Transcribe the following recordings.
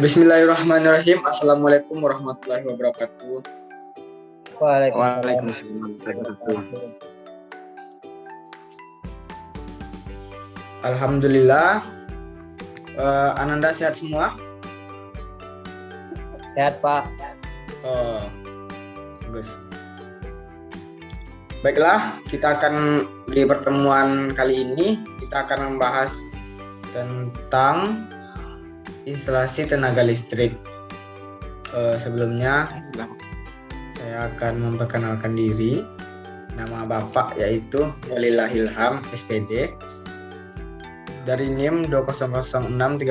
Bismillahirrahmanirrahim. Assalamualaikum warahmatullahi wabarakatuh. Waalaikumsalam. Alhamdulillah. Ananda sehat semua? Sehat, Pak. Oh, bagus. Baiklah, kita akan di pertemuan kali ini kita akan membahas tentang instalasi tenaga listrik. Sebelumnya saya akan memperkenalkan diri. Nama Bapak yaitu Walillah Ilham SPD dari NIM 2006325.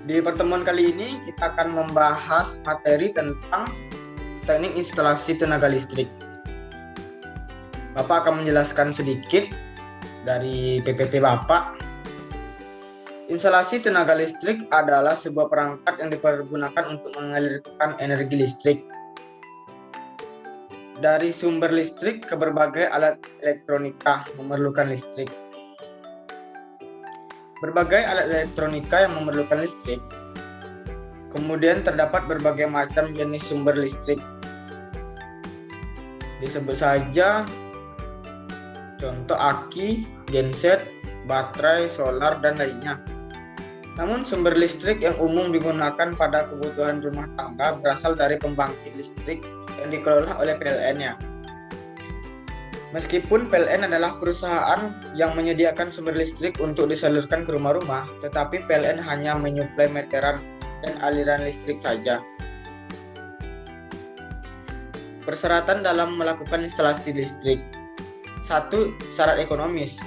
Di pertemuan kali ini kita akan membahas materi tentang teknik instalasi tenaga listrik. Bapak akan menjelaskan sedikit dari PPT Bapak. Instalasi tenaga listrik adalah sebuah perangkat yang dipergunakan untuk mengalirkan energi listrik dari sumber listrik ke berbagai alat elektronika memerlukan listrik. Berbagai alat elektronika yang memerlukan listrik. Kemudian terdapat berbagai macam jenis sumber listrik. Disebut saja contoh aki, genset, baterai, solar, dan lainnya. Namun sumber listrik yang umum digunakan pada kebutuhan rumah tangga berasal dari pembangkit listrik yang dikelola oleh PLN-nya. Meskipun PLN adalah perusahaan yang menyediakan sumber listrik untuk disalurkan ke rumah-rumah, tetapi PLN hanya menyuplai meteran dan aliran listrik saja. Persyaratan dalam melakukan instalasi listrik. 1. Syarat ekonomis.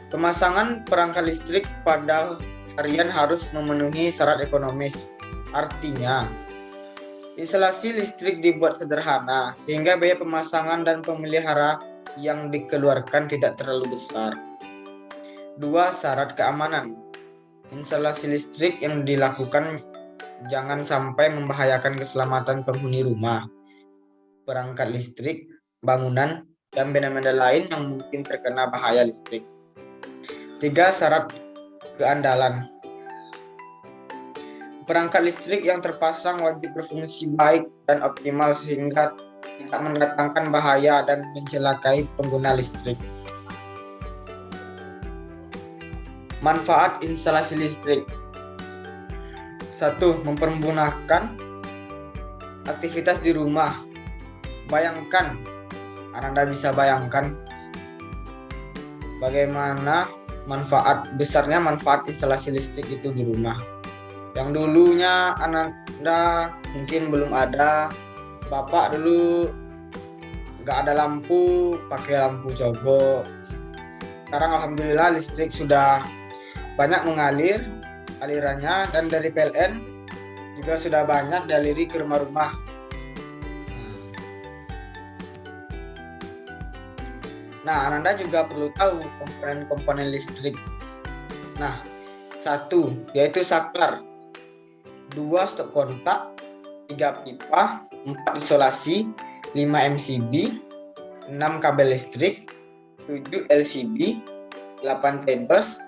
Pemasangan perangkat listrik pada harian harus memenuhi syarat ekonomis. Artinya, instalasi listrik dibuat sederhana sehingga biaya pemasangan dan pemelihara yang dikeluarkan tidak terlalu besar. 2. Syarat keamanan. Instalasi listrik yang dilakukan jangan sampai membahayakan keselamatan penghuni rumah, perangkat listrik, bangunan, dan benda-benda lain yang mungkin terkena bahaya listrik. 3. Syarat keandalan. Perangkat listrik yang terpasang wajib berfungsi baik dan optimal sehingga tidak mendatangkan bahaya dan mencelakai pengguna listrik. Manfaat instalasi listrik. 1. Mempermudah aktivitas di rumah. Bayangkan, Anda bisa bayangkan bagaimana besarnya manfaat instalasi listrik itu di rumah. Yang dulunya Anda mungkin belum ada, Bapak dulu nggak ada lampu, pakai lampu cogo. Sekarang alhamdulillah listrik sudah banyak mengalir alirannya, dan dari PLN juga sudah banyak dialiri ke rumah-rumah. Nah, Anda juga perlu tahu komponen-komponen listrik. Nah, 1 yaitu saklar, 2 stop kontak, 3 pipa, 4 isolasi, 5 MCB, 6 kabel listrik, 7 LCB, 8 tabers,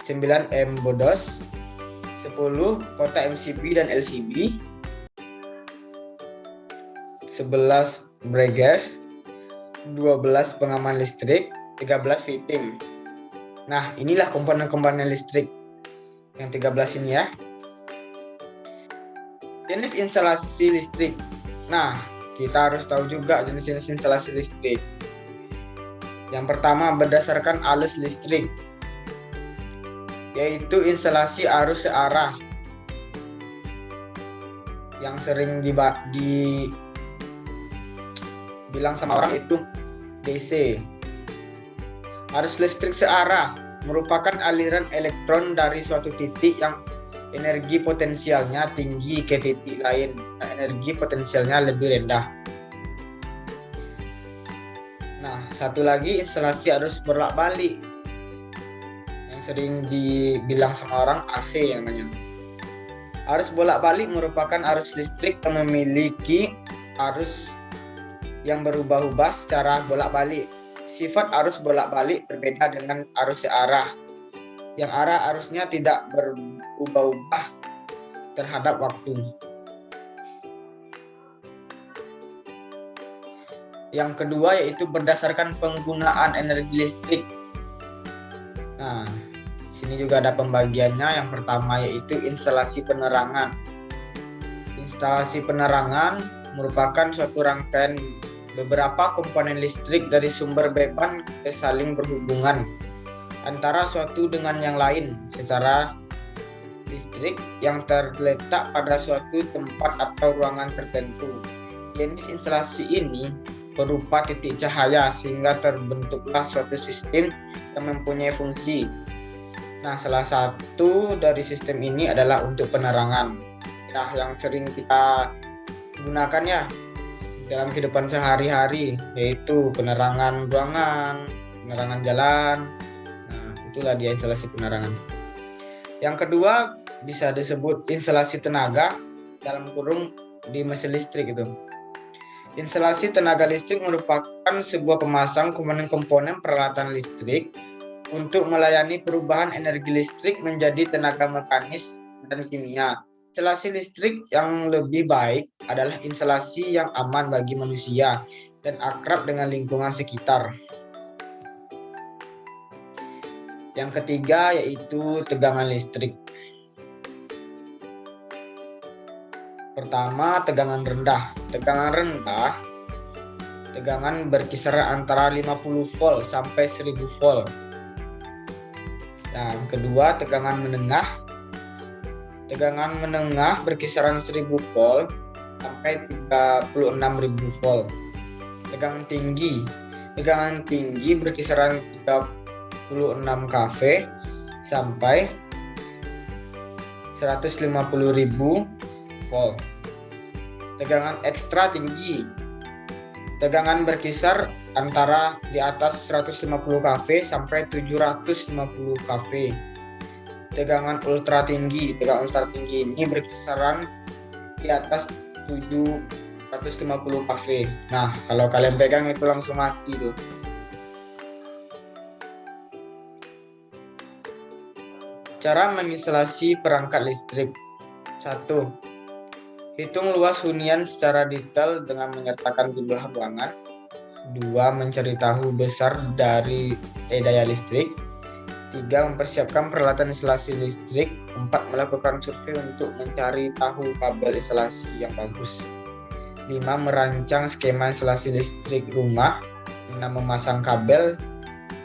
9 embodos, 10 kotak MCB dan LCB, 11 breakers, 12 pengaman listrik, 13 fitting. Nah, inilah komponen-komponen listrik yang 13 ini ya. Jenis instalasi listrik. Nah, kita harus tahu juga jenis-jenis instalasi listrik. Yang pertama berdasarkan arus listrik, yaitu instalasi arus searah yang sering bilang sama orang itu DC. Arus listrik searah merupakan aliran elektron dari suatu titik yang energi potensialnya tinggi ke titik lain, energi potensialnya lebih rendah. Nah, satu lagi instalasi arus bolak-balik. sering dibilang sama orang AC yang namanya. Arus bolak-balik merupakan arus listrik yang memiliki arus yang berubah-ubah secara bolak-balik. Sifat arus bolak-balik berbeda dengan arus searah, yang arah arusnya tidak berubah-ubah terhadap waktu. Yang kedua yaitu berdasarkan penggunaan energi listrik. Nah, sini juga ada pembagiannya. Yang pertama yaitu instalasi penerangan. Instalasi penerangan merupakan suatu rangkaian beberapa komponen listrik dari sumber beban saling berhubungan antara suatu dengan yang lain secara listrik yang terletak pada suatu tempat atau ruangan tertentu. Jenis instalasi ini berupa titik cahaya sehingga terbentuklah suatu sistem yang mempunyai fungsi. Nah, salah satu dari sistem ini adalah untuk penerangan. Ya, yang sering kita gunakan ya dalam kehidupan sehari-hari, yaitu penerangan ruangan, penerangan jalan. Nah, itulah dia instalasi penerangan. Yang kedua bisa disebut instalasi tenaga dalam kurung di mesin listrik itu. Instalasi tenaga listrik merupakan sebuah pemasang komponen-komponen peralatan listrik untuk melayani perubahan energi listrik menjadi tenaga mekanis dan kimia. Instalasi listrik yang lebih baik adalah instalasi yang aman bagi manusia dan akrab dengan lingkungan sekitar. Yang ketiga yaitu tegangan listrik. Pertama, tegangan rendah. Tegangan berkisar antara 50 volt sampai 1000 volt. Yang kedua, tegangan menengah. Tegangan menengah berkisaran 1000 volt sampai 36.000 volt. Tegangan tinggi berkisaran 36 kV sampai 150.000 volt. Tegangan ekstra tinggi. Tegangan berkisar antara di atas 150 kV sampai 750 kV. Tegangan ultra tinggi ini berkisaran di atas 750 kV. Nah, kalau kalian pegang itu langsung mati tuh. Cara mengisolasi perangkat listrik. 1. Hitung luas hunian secara detail dengan menyertakan jumlah ruangan. 2. Mencari tahu besar dari daya listrik. 3. Mempersiapkan peralatan instalasi listrik. 4. Melakukan survei untuk mencari tahu kabel instalasi yang bagus. 5. Merancang skema instalasi listrik rumah. 6. Memasang kabel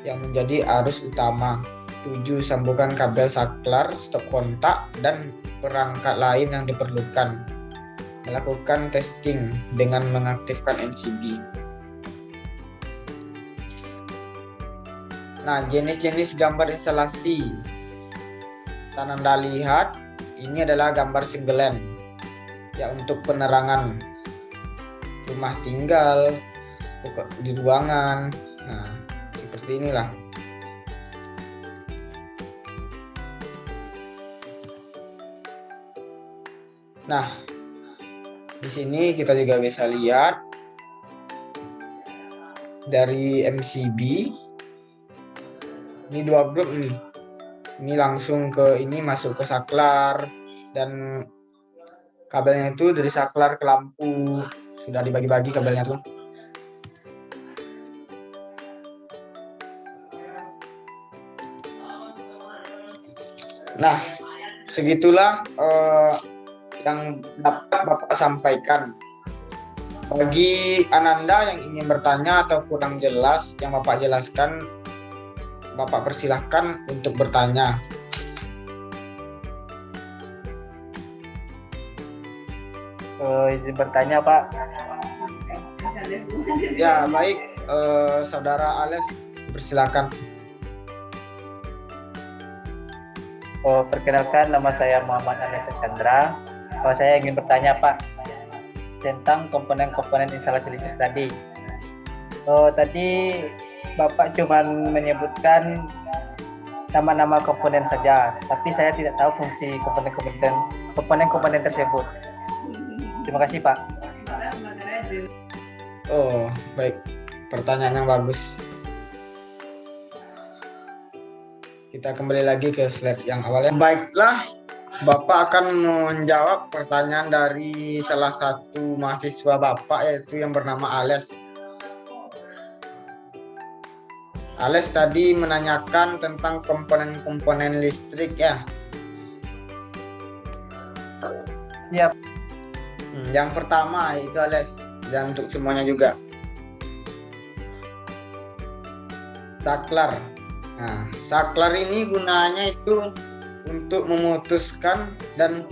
yang menjadi arus utama. 7. Sambungkan kabel saklar, stop kontak, dan perangkat lain yang diperlukan. Melakukan testing dengan mengaktifkan MCB. Nah, jenis-jenis gambar instalasi. Dan Anda lihat, ini adalah gambar singleland. Ya, untuk penerangan rumah tinggal, di ruangan. Nah, seperti inilah. Nah, di sini kita juga bisa lihat dari MCB. Ini 2 grup nih. Ini langsung ke ini masuk ke saklar dan kabelnya itu dari saklar ke lampu. Sudah dibagi-bagi kabelnya tuh. Nah, segitulah yang dapat Bapak sampaikan. Bagi Ananda yang ingin bertanya atau kurang jelas yang Bapak jelaskan, Bapak persilahkan untuk bertanya. Izin bertanya, Pak. Ya, baik. Saudara Ales, persilakan. Perkenalkan, nama saya Muhammad Ales Chandra. Saya ingin bertanya, Pak, tentang komponen-komponen instalasi listrik tadi. Tadi Bapak cuma menyebutkan nama-nama komponen saja, tapi saya tidak tahu fungsi komponen-komponen tersebut. Terima kasih, Pak. Oh, baik. Pertanyaan yang bagus. Kita kembali lagi ke slide yang awalnya. Baiklah, Bapak akan menjawab pertanyaan dari salah satu mahasiswa Bapak, yaitu yang bernama Ales. Ales tadi menanyakan tentang komponen-komponen listrik ya. Iya. Yang pertama itu Ales, dan untuk semuanya juga. Saklar. Nah, saklar ini gunanya itu untuk memutuskan dan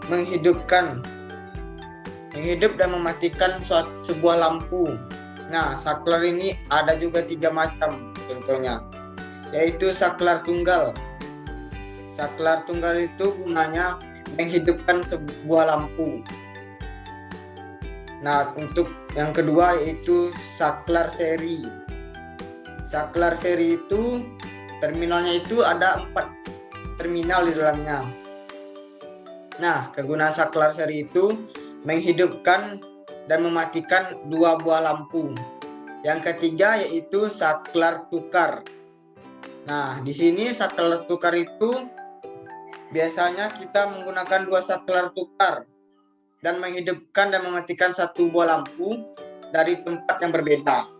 menghidup dan mematikan sebuah lampu. Nah, saklar ini ada juga 3 macam contohnya, yaitu saklar tunggal. Saklar tunggal itu gunanya menghidupkan sebuah lampu. Nah, untuk yang kedua yaitu saklar seri. Saklar seri itu terminalnya itu ada 4 terminal di dalamnya. Nah, kegunaan saklar seri itu menghidupkan dan mematikan 2 buah lampu. Yang ketiga yaitu saklar tukar. Nah, di sini saklar tukar itu biasanya kita menggunakan 2 saklar tukar dan menghidupkan dan mematikan 1 buah lampu dari tempat yang berbeda.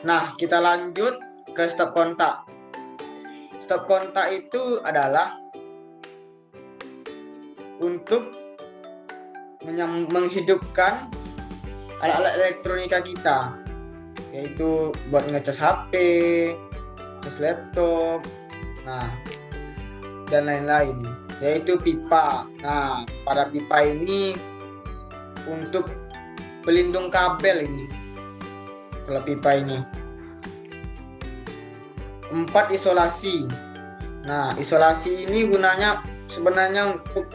Nah, kita lanjut ke stop kontak. Stop kontak itu adalah untuk menghidupkan alat-alat elektronika kita, yaitu buat ngecas HP, ngecas laptop, nah, dan lain-lain, yaitu pipa. Nah, pada pipa ini untuk pelindung kabel ini. Kalau pipa ini 4 isolasi. Nah, isolasi ini gunanya sebenarnya untuk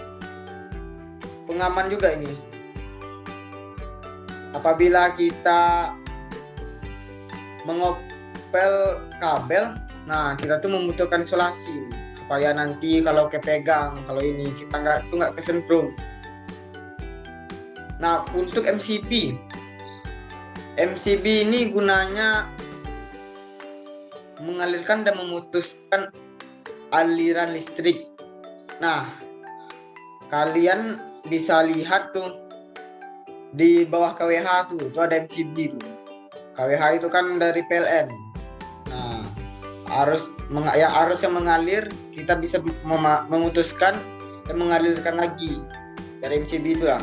pengaman juga ini. Apabila kita mengopel kabel, nah kita tuh membutuhkan isolasi supaya nanti kalau kepegang, kalau ini kita nggak kesentrum. Nah, untuk MCB ini gunanya mengalirkan dan memutuskan aliran listrik. Nah, kalian bisa lihat tuh di bawah KWH tuh ada MCB tuh. KWH itu kan dari PLN. Nah, arus yang mengalir kita bisa memutuskan dan mengalirkan lagi dari MCB itu ya.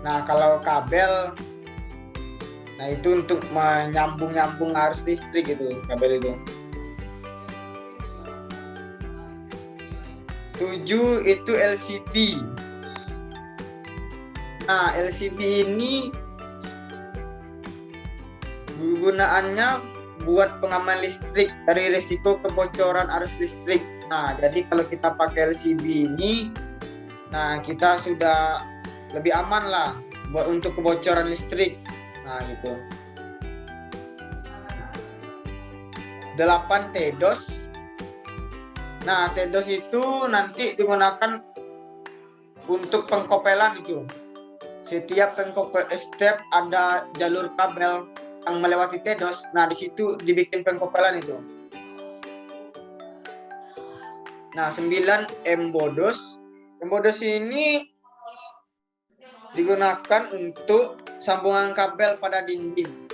Nah, kalau kabel, nah itu untuk menyambung arus listrik itu, kabel itu. 7 itu LCB. Nah, LCB ini gunaannya buat pengaman listrik dari risiko kebocoran arus listrik. Nah, jadi kalau kita pakai LCB ini, nah kita sudah lebih aman lah buat untuk kebocoran listrik. Nah, gitu. 8 TDOS. Nah, TDOS itu nanti digunakan untuk pengkopelan itu. Setiap ada jalur kabel yang melewati TDOS, nah di situ dibikin pengkopelan itu. Nah, 9 MBODOS. MBODOS ini digunakan untuk sambungan kabel pada dinding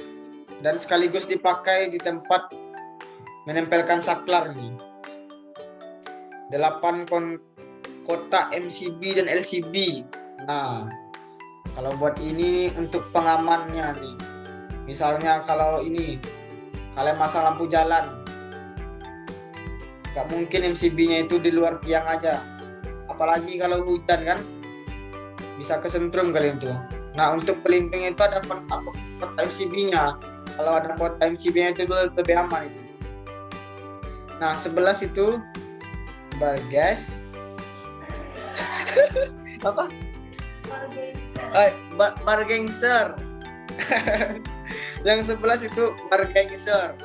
dan sekaligus dipakai di tempat menempelkan saklar nih. 8 kotak MCB dan LCB. Nah, kalau buat ini untuk pengamannya nih. Misalnya kalau ini kalian masang lampu jalan, gak mungkin MCB-nya itu di luar tiang aja. Apalagi kalau hujan kan, bisa kesentrum kalian tuh. Nah, untuk pelindung itu ada kotak MCB-nya. Kalau ada kotak MCB-nya itu lebih aman itu. Nah, 11 itu bargas. Apa? Bargangser. Yang 11 itu bargangser.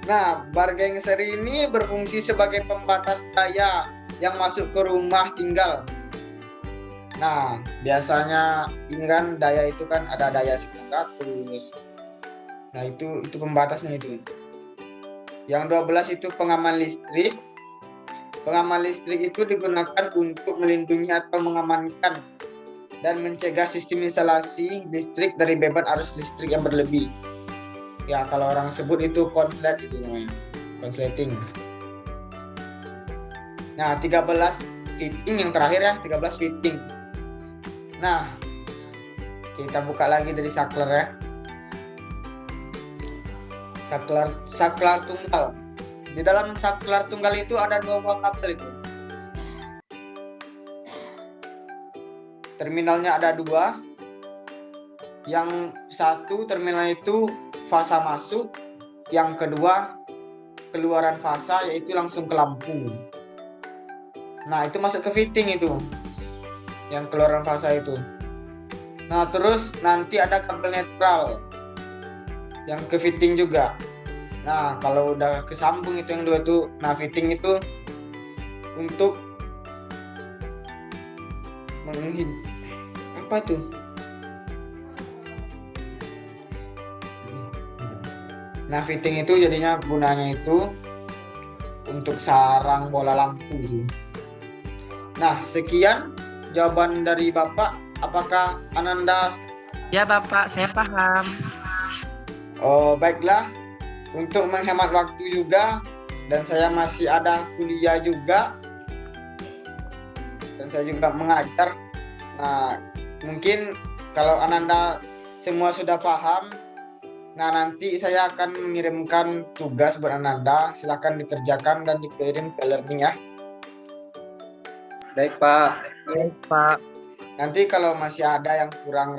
Nah, bargaiser ini berfungsi sebagai pembatas daya yang masuk ke rumah tinggal. Nah, biasanya ini kan daya itu kan ada daya 900. Nah, itu pembatasnya itu. Yang 12 itu pengaman listrik. Pengaman listrik itu digunakan untuk melindungi atau mengamankan dan mencegah sistem instalasi listrik dari beban arus listrik yang berlebih. Ya, kalau orang sebut itu konslet itu namanya. Konsleting. Nah, 13 fitting yang terakhir ya, 13 fitting. Nah, kita buka lagi dari saklar ya. Saklar tunggal. Di dalam saklar tunggal itu ada 2 buah kabel itu. Terminalnya ada 2. Yang satu terminal itu fasa masuk, yang kedua keluaran fasa yaitu langsung ke lampu. Nah, itu masuk ke fitting itu. Yang keluaran fasa itu. Nah, terus nanti ada kabel netral yang ke fitting juga. Nah, kalau udah kesambung itu yang 2 itu, nah fitting itu untuk apa tuh? Nah, fitting itu jadinya gunanya itu untuk sarang bola lampu. Nah, sekian jawaban dari Bapak. Apakah Ananda? Ya Bapak, saya paham. Oh, baiklah. Untuk menghemat waktu juga, dan saya masih ada kuliah juga, dan saya juga mengajar. Nah, mungkin kalau Ananda semua sudah paham, nah nanti saya akan mengirimkan tugas buat Ananda. Silakan dikerjakan dan dikirim ke learning ya. Baik Pak. Baik Pak. Nanti kalau masih ada yang kurang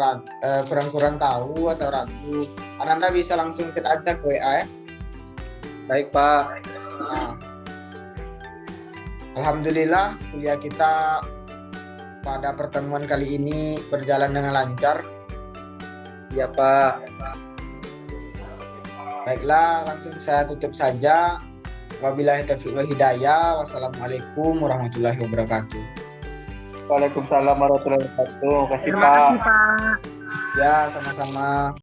tahu atau ragu, Ananda bisa langsung chat aja ke WA ya. Baik Pak. Nah, alhamdulillah kuliah kita pada pertemuan kali ini berjalan dengan lancar. Iya Pak. Baiklah, langsung saya tutup saja. Wabillahi taufiq wal hidayah. Wassalamualaikum warahmatullahi wabarakatuh. Waalaikumsalam warahmatullahi wabarakatuh. Terima kasih Terima Pak. kasih Pak. Ya, sama-sama.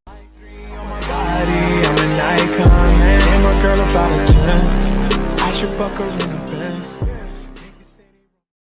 Body, I'm an icon, man. And my girl about a 10. I should fuck her in a